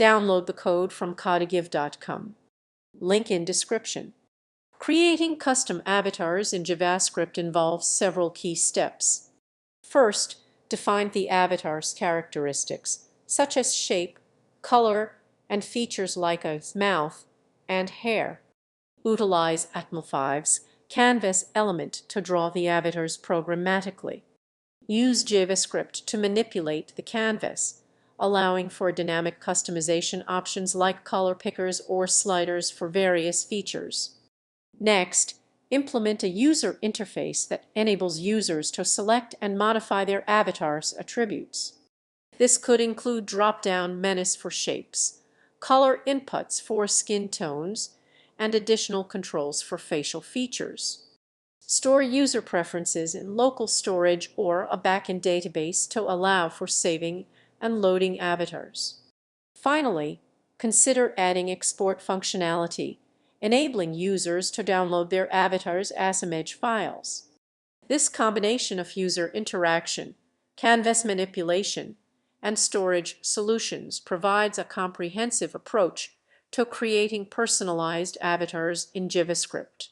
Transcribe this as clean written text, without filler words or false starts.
Download the code from codegive.com. Link in description. Creating custom avatars in JavaScript involves several key steps. First, define the avatar's characteristics, such as shape, color, and features like a mouth and hair. Utilize Atmo5's canvas element to draw the avatars programmatically. Use JavaScript to manipulate the canvas, allowing for dynamic customization options like color pickers or sliders for various features. Next, implement a user interface that enables users to select and modify their avatar's attributes. This could include drop-down menus for shapes, color inputs for skin tones, and additional controls for facial features. Store user preferences in local storage or a backend database to allow for saving and loading avatars. Finally, consider adding export functionality, enabling users to download their avatars as image files. This combination of user interaction, canvas manipulation, and storage solutions provides a comprehensive approach to creating personalized avatars in JavaScript.